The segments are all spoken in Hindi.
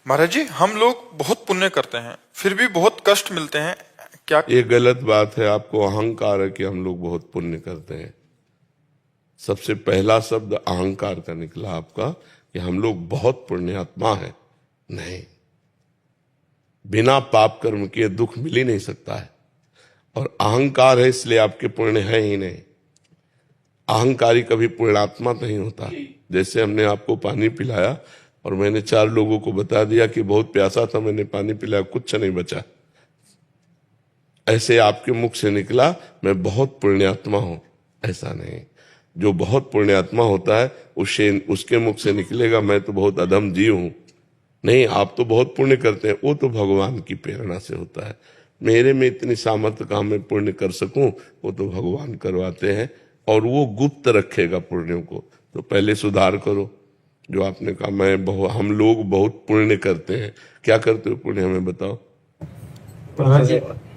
महाराज जी, हम लोग बहुत पुण्य करते हैं फिर भी बहुत कष्ट मिलते हैं, क्या? ये गलत बात है। आपको अहंकार है कि हम लोग बहुत पुण्य करते हैं। सबसे पहला शब्द अहंकार का निकला आपका कि हम लोग बहुत पुण्यात्मा हैं। नहीं, बिना पाप कर्म किए दुख मिल ही नहीं सकता है। और अहंकार है इसलिए आपके पुण्य है ही नहीं। अहंकारी कभी पुण्यात्मा नहीं होता। जैसे हमने आपको पानी पिलाया और मैंने 4 लोगों को बता दिया कि बहुत प्यासा था, मैंने पानी पिलाया, कुछ नहीं बचा, ऐसे आपके मुख से निकला मैं बहुत पुण्यात्मा हूं, ऐसा नहीं। जो बहुत पुण्यात्मा होता है उसके मुख से निकलेगा मैं तो बहुत अधम जीव हूं। नहीं, आप तो बहुत पुण्य करते हैं, वो तो भगवान की प्रेरणा से होता है। मेरे में इतनी सामर्थ्य का मैं पुण्य कर सकूं, वो तो भगवान करवाते हैं और वो गुप्त रखेगा पुण्यों को। तो पहले सुधार करो। जो आपने कहा हम लोग बहुत पुण्य करते हैं, क्या करते हो पुण्य हमें बताओ।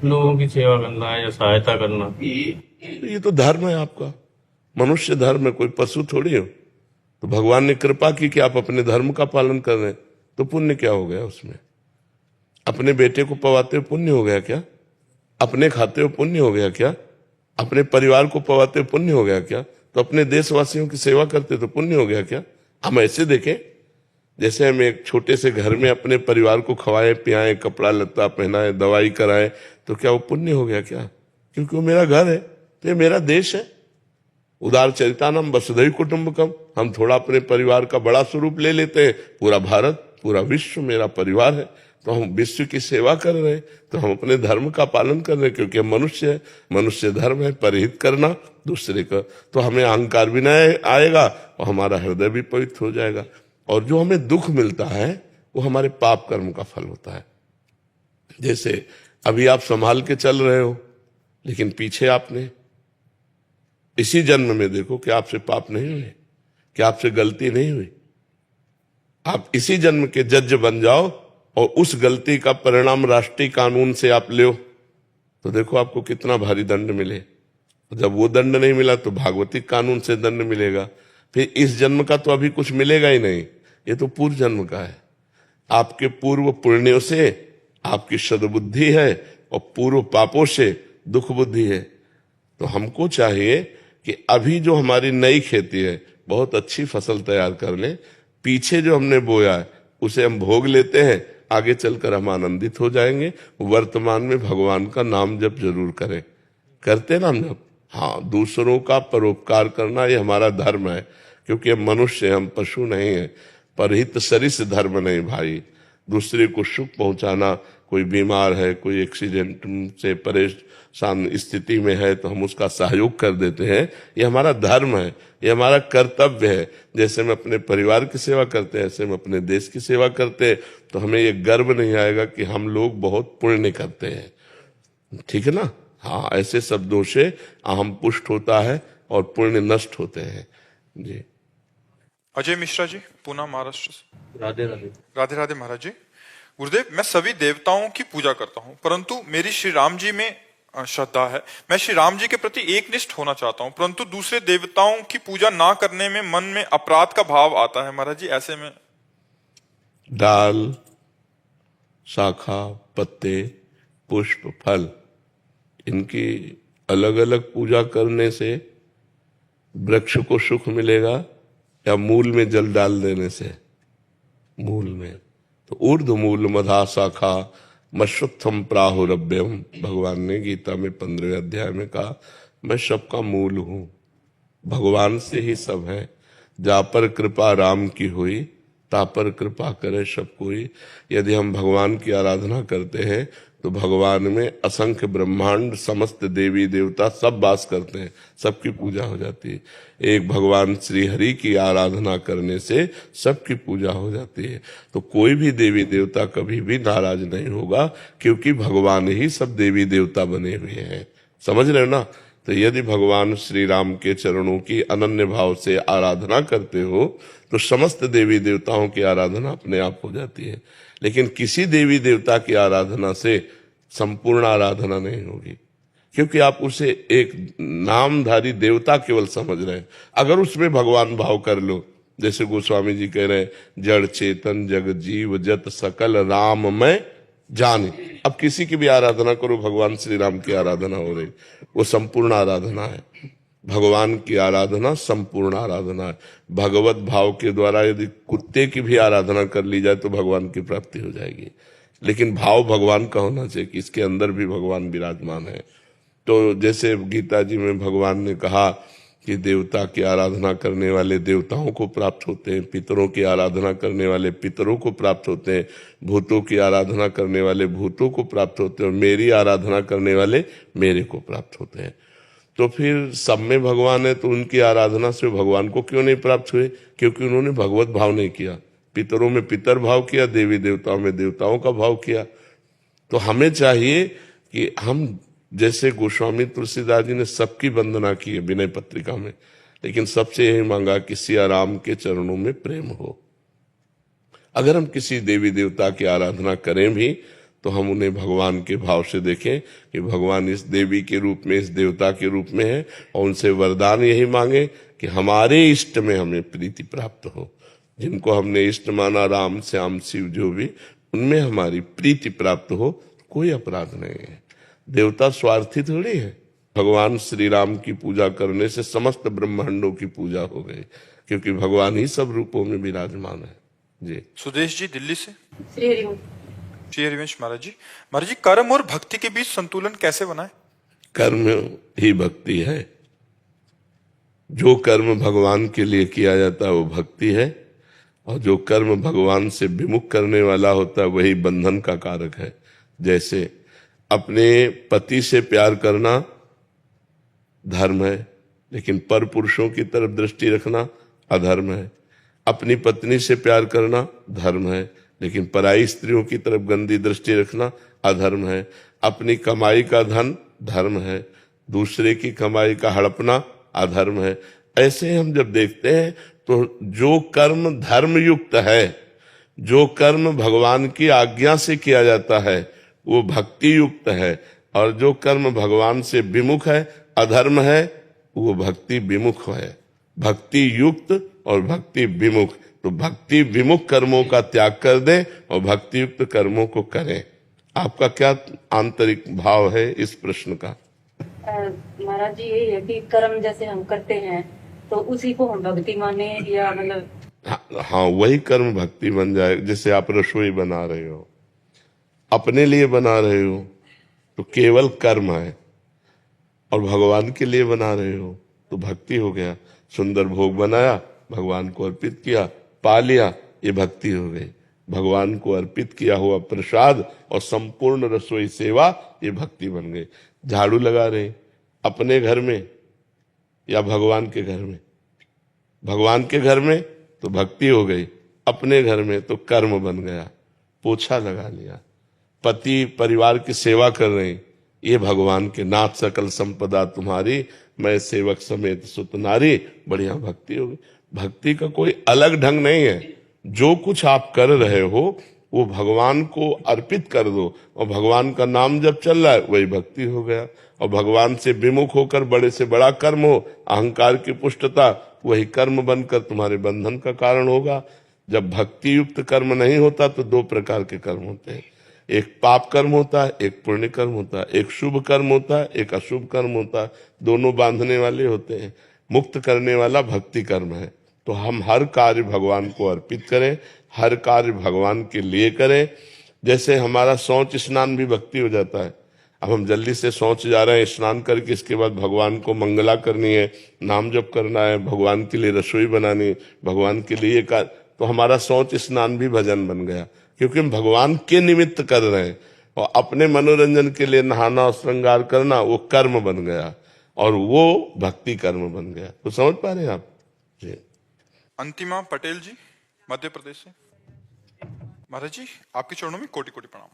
लोगों की सेवा करना है या सहायता करना। ये तो धर्म है आपका, मनुष्य धर्म है, कोई पशु थोड़ी हो। तो भगवान ने कृपा की कि आप अपने धर्म का पालन कर रहे हैं, तो पुण्य क्या हो गया उसमें? अपने बेटे को पवाते हो पुण्य हो गया क्या? अपने खाते हो पुण्य हो गया क्या? अपने परिवार को पवाते हो पुण्य हो गया क्या? तो अपने देशवासियों की सेवा करते तो पुण्य हो गया क्या? हम ऐसे देखें जैसे हम एक छोटे से घर में अपने परिवार को खवाएं पियाएं, कपड़ा लत्ता पहनाएं, दवाई कराएं, तो क्या वो पुण्य हो गया क्या? क्योंकि वो मेरा घर है, तो ये मेरा देश है। उदार चरितानम वसुधैव कुटुंबकम। हम थोड़ा अपने परिवार का बड़ा स्वरूप ले लेते हैं, पूरा भारत पूरा विश्व मेरा परिवार है, तो हम विश्व की सेवा कर रहे हैं, तो हम अपने धर्म का पालन कर रहे हैं, क्योंकि हम मनुष्य है, मनुष्य धर्म है परहित करना दूसरे का। तो हमें अहंकार भी नहीं आएगा और हमारा हृदय भी पवित्र हो जाएगा। और जो हमें दुख मिलता है वो हमारे पाप कर्म का फल होता है। जैसे अभी आप संभाल के चल रहे हो, लेकिन पीछे आपने इसी जन्म में देखो कि आपसे पाप नहीं हुए, कि आपसे गलती नहीं हुई। आप इसी जन्म के जज बन जाओ और उस गलती का परिणाम राष्ट्रीय कानून से आप लो, तो देखो आपको कितना भारी दंड मिले। जब वो दंड नहीं मिला तो भागवतिक कानून से दंड मिलेगा। फिर इस जन्म का तो अभी कुछ मिलेगा ही नहीं, ये तो पूर्व जन्म का है। आपके पूर्व पुण्यों से आपकी सद्बुद्धि है और पूर्व पापों से दुख बुद्धि है। तो हमको चाहिए कि अभी जो हमारी नई खेती है बहुत अच्छी फसल तैयार कर लें, पीछे जो हमने बोया है उसे हम भोग लेते हैं, आगे चलकर हम आनंदित हो जाएंगे। वर्तमान में भगवान का नाम जप जरूर करें। करते नाम जप, हाँ, दूसरों का परोपकार करना ये हमारा धर्म है, क्योंकि हम मनुष्य हैं, हम पशु नहीं है। परहित सरिस धर्म नहीं भाई। दूसरे को सुख पहुंचाना, कोई बीमार है, कोई एक्सीडेंट से परेशान स्थिति में है तो हम उसका सहयोग कर देते हैं, ये हमारा धर्म है, ये हमारा कर्तव्य है। जैसे हम अपने परिवार की सेवा करते हैं ऐसे हम अपने देश की सेवा करते हैं, तो हमें ये गर्व नहीं आएगा कि हम लोग बहुत पुण्य करते हैं। ठीक है ना? हाँ, ऐसे शब्दों से अहम पुष्ट होता है और पुण्य नष्ट होते हैं। जी। अजय मिश्रा जी, पूना, महाराष्ट्र से। राधे राधे। राधे राधे महाराज जी। गुरुदेव, मैं सभी देवताओं की पूजा करता हूँ, परंतु मेरी श्री राम जी में श्रद्धा है। मैं श्री राम जी के प्रति एकनिष्ठ होना चाहता हूँ, परंतु दूसरे देवताओं की पूजा ना करने में मन में अपराध का भाव आता है महाराज जी। ऐसे में डाल, शाखा, पत्ते, पुष्प, फल, इनकी अलग अलग पूजा करने से वृक्ष को सुख मिलेगा या मूल में जल डाल देने से? मूल में। तो ऊर्ध मूल मधा शाखा मश्रुत्थम प्राहुरभ्यम, भगवान ने गीता में 15वें अध्याय में कहा मैं सबका मूल हूं, भगवान से ही सब है। जा पर कृपा राम की हुई, ता पर कृपा करे सब कोई। यदि हम भगवान की आराधना करते हैं तो भगवान में असंख्य ब्रह्मांड समस्त देवी देवता सब वास करते हैं, सबकी पूजा हो जाती है। एक भगवान श्री हरि की आराधना करने से सबकी पूजा हो जाती है। तो कोई भी देवी देवता कभी भी नाराज नहीं होगा, क्योंकि भगवान ही सब देवी देवता बने हुए हैं। समझ रहे हो ना? तो यदि भगवान श्री राम के चरणों की अनन्य भाव से आराधना करते हो तो समस्त देवी देवताओं की आराधना अपने आप हो जाती है। लेकिन किसी देवी देवता की आराधना से संपूर्ण आराधना नहीं होगी, क्योंकि आप उसे एक नामधारी देवता केवल समझ रहे हैं। अगर उसमें भगवान भाव कर लो, जैसे गोस्वामी जी कह रहे हैं, जड़ चेतन जग जीव जत सकल राम में जाने। अब किसी की भी आराधना करो, भगवान श्री राम की आराधना हो रही, वो संपूर्ण आराधना है। भगवान की आराधना संपूर्ण आराधना है। भगवत भाव के द्वारा यदि कुत्ते की भी आराधना कर ली जाए तो भगवान की प्राप्ति हो जाएगी, लेकिन भाव भगवान का होना चाहिए कि इसके अंदर भी भगवान विराजमान है। तो जैसे गीता जी में भगवान ने कहा कि देवता की आराधना करने वाले देवताओं को प्राप्त होते हैं, पितरों की आराधना करने वाले पितरों को प्राप्त होते हैं, भूतों की आराधना करने वाले भूतों को प्राप्त होते हैं, और मेरी आराधना करने वाले मेरे को प्राप्त होते हैं। तो फिर सब में भगवान है, तो उनकी आराधना से भगवान को क्यों नहीं प्राप्त हुए? क्योंकि उन्होंने भगवत भाव नहीं किया। पितरों में पितर भाव किया, देवी देवताओं में देवताओं का भाव किया। तो हमें चाहिए कि हम, जैसे गोस्वामी तुलसीदास जी ने सबकी वंदना की है विनय पत्रिका में, लेकिन सबसे यही मांगा कि सिया राम के चरणों में प्रेम हो। अगर हम किसी देवी देवता की आराधना करें भी तो हम उन्हें भगवान के भाव से देखें कि भगवान इस देवी के रूप में, इस देवता के रूप में है, और उनसे वरदान यही मांगे कि हमारे इष्ट में हमें प्रीति प्राप्त हो। जिनको हमने इष्ट माना, राम श्याम शिव जो भी, उनमें हमारी प्रीति प्राप्त हो, कोई अपराध नहीं है। देवता स्वार्थी थोड़ी है। भगवान श्री राम की पूजा करने से समस्त ब्रह्मांडों की पूजा हो गई, क्योंकि भगवान ही सब रूपों में विराजमान है। जी सुदेश जी दिल्ली से। श्री हरिओम। श्री हरिवंश महाराज जी। महाराज जी, कर्म और भक्ति के बीच संतुलन कैसे बनाए? कर्म ही भक्ति है। जो कर्म भगवान के लिए किया जाता है वो भक्ति है, और जो कर्म भगवान से विमुख करने वाला होता है वही बंधन का कारक है। जैसे अपने पति से प्यार करना धर्म है, लेकिन पर पुरुषों की तरफ दृष्टि रखना अधर्म है। अपनी पत्नी से प्यार करना धर्म है, लेकिन पराई स्त्रियों की तरफ गंदी दृष्टि रखना अधर्म है। अपनी कमाई का धन धर्म है, दूसरे की कमाई का हड़पना अधर्म है। ऐसे हम जब देखते हैं तो जो कर्म धर्म युक्त है, जो कर्म भगवान की आज्ञा से किया जाता है वो भक्ति युक्त है, और जो कर्म भगवान से विमुख है, अधर्म है, वो भक्ति विमुख है। भक्ति युक्त और भक्ति विमुख, तो भक्ति विमुख कर्मों का त्याग कर दें और भक्ति युक्त कर्मों को करें। आपका क्या आंतरिक भाव है इस प्रश्न का? महाराज जी, यही है कि कर्म जैसे हम करते हैं तो उसी को हम भक्ति माने, या मतलब? हाँ, वही कर्म भक्ति बन जाए। जैसे आप रसोई बना रहे हो, अपने लिए बना रहे हो तो केवल कर्म है, और भगवान के लिए बना रहे हो तो भक्ति हो गया। सुंदर भोग बनाया, भगवान को अर्पित किया, पा लिया, ये भक्ति हो गई। भगवान को अर्पित किया हुआ प्रसाद और संपूर्ण रसोई सेवा, ये भक्ति बन गई। झाड़ू लगा रहे अपने घर में या भगवान के घर में? भगवान के घर में तो भक्ति हो गई, अपने घर में तो कर्म बन गया। पोछा लगा लिया, पति परिवार की सेवा कर रहे, ये भगवान के नाथ सकल संपदा तुम्हारी, मैं सेवक समेत सुत नारी, बढ़िया भक्ति हो गई। भक्ति का कोई अलग ढंग नहीं है। जो कुछ आप कर रहे हो वो भगवान को अर्पित कर दो, और भगवान का नाम जब चल रहा है वही भक्ति हो गया। और भगवान से विमुख होकर बड़े से बड़ा कर्म हो, अहंकार की पुष्टता, वही कर्म बनकर तुम्हारे बंधन का कारण होगा। जब भक्ति युक्त कर्म नहीं होता तो दो प्रकार के कर्म होते हैं, एक पाप कर्म होता है, एक पुण्य कर्म होता है, एक शुभ कर्म होता है, एक अशुभ कर्म होता है। दोनों बांधने वाले होते हैं। मुक्त करने वाला भक्ति कर्म है। तो हम हर कार्य भगवान को अर्पित करें, हर कार्य भगवान के लिए करें। जैसे हमारा शौच स्नान भी भक्ति हो जाता है। अब हम जल्दी से शौच जा रहे हैं, स्नान करके इसके बाद भगवान को मंगला करनी है, नाम जप करना है, भगवान के लिए रसोई बनानी, भगवान के लिए तो हमारा शौच स्नान भी भजन बन गया, क्योंकि हम भगवान के निमित्त कर रहे हैं। और अपने मनोरंजन के लिए नहाना और श्रृंगार करना वो कर्म बन गया, और वो भक्ति कर्म बन गया। तो समझ पा रहे हैं आप जी? अंतिमा पटेल जी, मध्य प्रदेश से। महाराज जी, आपके चरणों में कोटि कोटि प्रणाम।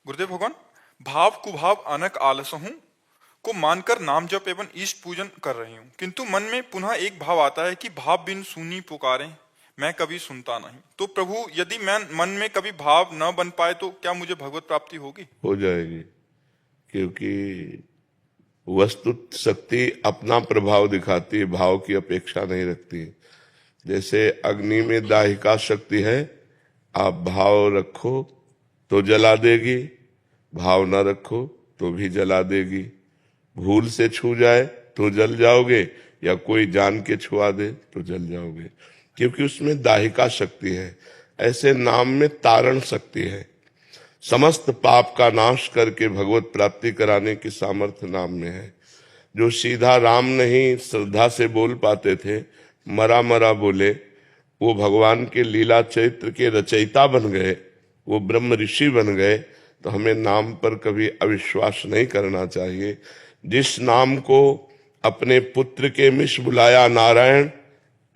गुरुदेव भगवान, भाव कुभाव अनक आलसहूं को मानकर नाम जप एवं इष्ट पूजन कर रही हूँ, किंतु मन में पुनः एक भाव आता है कि भाव बिन सुनी पुकारे, मैं कभी सुनता नहीं। तो प्रभु, यदि मैं मन में कभी भाव न बन पाए तो क्या मुझे भगवत प्राप्ति होगी? हो जाएगी, क्योंकि वस्तु शक्ति अपना प्रभाव दिखाती है, भाव की अपेक्षा नहीं रखती। जैसे अग्नि में दाहिका शक्ति है, आप भाव रखो तो जला देगी, भाव न रखो तो भी जला देगी। भूल से छू जाए तो जल जाओगे, या कोई जान के छुआ दे तो जल जाओगे, क्योंकि उसमें दाहिका शक्ति है। ऐसे नाम में तारण शक्ति है। समस्त पाप का नाश करके भगवत प्राप्ति कराने की सामर्थ्य नाम में है। जो सीधा राम नहीं श्रद्धा से बोल पाते थे, मरा मरा बोले, वो भगवान के लीला चरित्र के रचयिता बन गए, वो ब्रह्म ऋषि बन गए। तो हमें नाम पर कभी अविश्वास नहीं करना चाहिए। जिस नाम को अपने पुत्र के मिश बुलाया नारायण,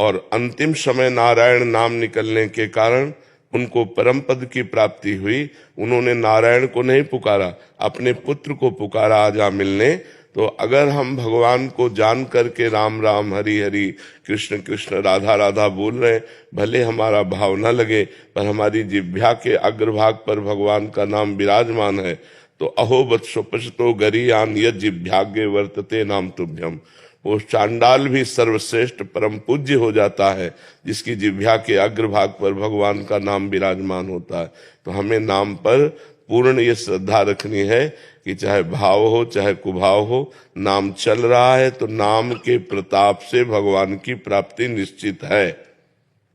और अंतिम समय नारायण नाम निकलने के कारण उनको परम पद की प्राप्ति हुई। उन्होंने नारायण को नहीं पुकारा, अपने पुत्र को पुकारा आजा मिलने। तो अगर हम भगवान को जान करके राम राम हरि हरि कृष्ण कृष्ण राधा राधा बोल रहे हैं, भले हमारा भाव न लगे, पर हमारी जिह्वा के अग्रभाग पर भगवान का नाम विराजमान है, तो अहो वत्सो पश्तो गरीयान यद जिह्वाग्रे वर्तते नाम तुभ्यम। वो चांडाल भी सर्वश्रेष्ठ परम पूज्य हो जाता है जिसकी जिह्वा के अग्रभाग पर भगवान का नाम विराजमान होता है। तो हमें नाम पर पूर्ण ये श्रद्धा रखनी है कि चाहे भाव हो चाहे कुभाव हो, नाम चल रहा है तो नाम के प्रताप से भगवान की प्राप्ति निश्चित है।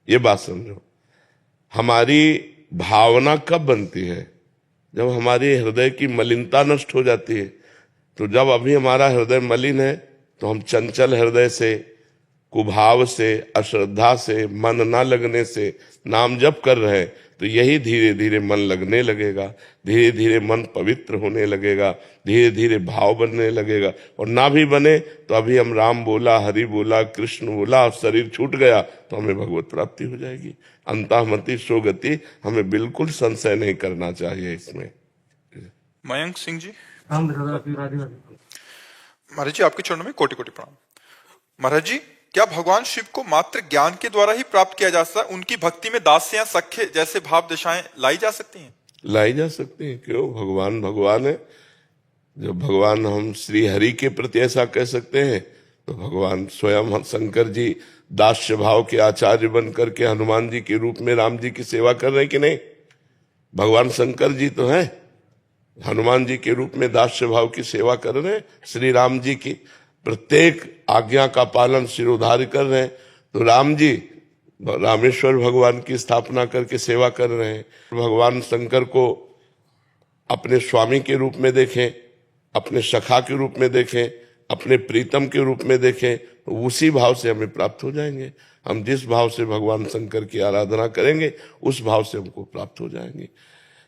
ये बात समझो। हमारी भावना कब बनती है? जब हमारी हृदय की मलिनता नष्ट हो जाती है। तो जब अभी हमारा हृदय मलिन है तो हम चंचल हृदय से, कुभाव से, अश्रद्धा से, मन ना लगने से नाम जप कर रहे हैं, तो यही धीरे धीरे मन लगने लगेगा, धीरे धीरे मन पवित्र होने लगेगा, धीरे धीरे भाव बनने लगेगा। और ना भी बने तो अभी हम राम बोला, हरि बोला, कृष्ण बोला, शरीर छूट गया तो हमें भगवत प्राप्ति हो जाएगी। अंतःमति सोगति, हमें बिल्कुल संशय नहीं करना चाहिए इसमें। मयंक सिंह जी। महाराज जी, आपके चरणों में कोटि कोटि प्रणाम। महाराज जी, क्या भगवान शिव को मात्र ज्ञान के द्वारा ही प्राप्त किया जा सकता है? उनकी भक्ति में दास्य या सख्य जैसे भाव दशाएं लाई जा सकती हैं? लाई जा सकती हैं, क्यों? भगवान भगवान है। जब भगवान हम श्री हरि के प्रति ऐसा कह सकते हैं, तो भगवान स्वयं शंकर जी दास्य भाव के आचार्य बन करके हनुमान जी के रूप में राम जी की सेवा कर रहे हैं कि नहीं? भगवान शंकर जी तो हैं, हनुमान जी के रूप में दास्य भाव की सेवा कर रहे हैं। श्री राम जी की प्रत्येक आज्ञा का पालन सिरोधार्य कर रहे हैं। तो राम जी रामेश्वर भगवान की स्थापना करके सेवा कर रहे हैं। भगवान शंकर को अपने स्वामी के रूप में देखें, अपने सखा के रूप में देखें, अपने प्रीतम के रूप में देखें, तो उसी भाव से हमें प्राप्त हो जाएंगे। हम जिस भाव से भगवान शंकर की आराधना करेंगे उस भाव से हमको प्राप्त हो जाएंगे।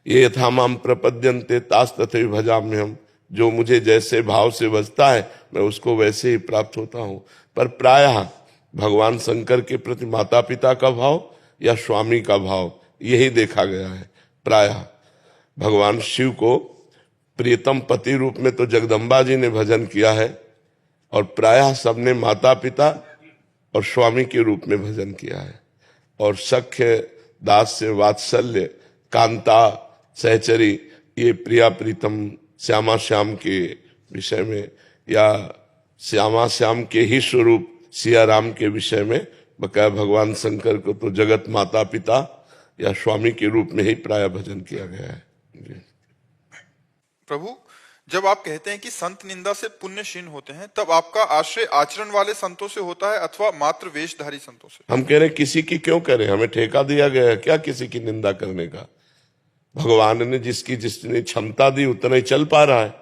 ये यथा माम प्रपद्यन्ते तास तथैव भजाम्यहम्। जो मुझे जैसे भाव से बजता है मैं उसको वैसे ही प्राप्त होता हूं। पर प्रायः भगवान शंकर के प्रति माता पिता का भाव या स्वामी का भाव यही देखा गया है। प्रायः भगवान शिव को प्रियतम पति रूप में तो जगदम्बा जी ने भजन किया है, और प्रायः सबने माता पिता और स्वामी के रूप में भजन किया है। और सख्य, दास्य, वात्सल्य, कांता, सहचरी, ये प्रिया प्रीतम श्यामा श्याम के विषय में, या श्यामा श्याम के ही स्वरूप सिया राम के विषय में बकाया भगवान शंकर को तो जगत माता पिता या स्वामी के रूप में ही प्राय भजन किया गया है। प्रभु, जब आप कहते हैं कि संत निंदा से पुण्य क्षीण होते हैं, तब आपका आश्रय आचरण वाले संतों से होता है अथवा मात्र वेशधारी संतों से? हम कह रहे हैं किसी की क्यों करें, हमें ठेका दिया गया है क्या किसी की निंदा करने का? भगवान ने जिसने क्षमता दी उतना ही चल पा रहा है।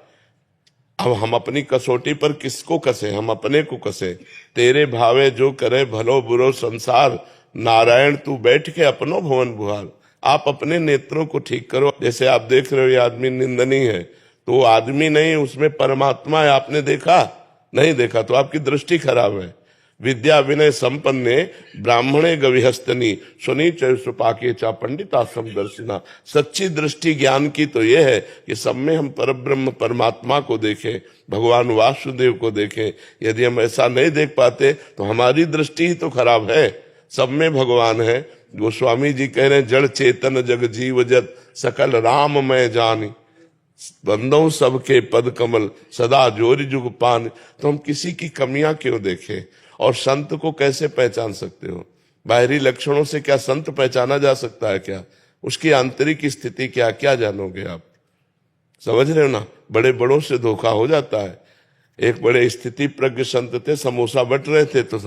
अब हम अपनी कसौटी पर किसको कसे? हम अपने को कसे। तेरे भावे जो करे भलो बुरो संसार, नारायण तू बैठ के अपनो भवन बुहार। आप अपने नेत्रों को ठीक करो। जैसे आप देख रहे हो ये आदमी निंदनीय है, तो वो आदमी नहीं, उसमें परमात्मा है। आपने देखा? नहीं देखा तो आपकी दृष्टि खराब है। विद्या विनय संपन्ने ब्राह्मणे गविहस्तनी सुनी चुपाके चा पंडिताश्रम दर्शिना। सच्ची दृष्टि ज्ञान की तो यह है कि सब में हम परब्रह्म परमात्मा को देखें, भगवान वासुदेव को देखें। यदि हम ऐसा नहीं देख पाते तो हमारी दृष्टि ही तो खराब है। सब में भगवान है। गोस्वामी जी कह रहे हैं, जड़ चेतन जग जीव जत सकल राम मैं जानी, बंदों सबके पद कमल सदा जोर जुग पान। तो हम किसी की कमियां क्यों देखें? और संत को कैसे पहचान सकते हो? बाहरी लक्षणों से क्या संत पहचाना जा सकता है क्या? उसकी आंतरिक स्थिति क्या जानोगे आप? समझ रहे हो ना? बड़े बड़ों से धोखा हो जाता है। एक बड़े स्थिति प्रज्ञ संत थे, समोसा बट रहे थे तो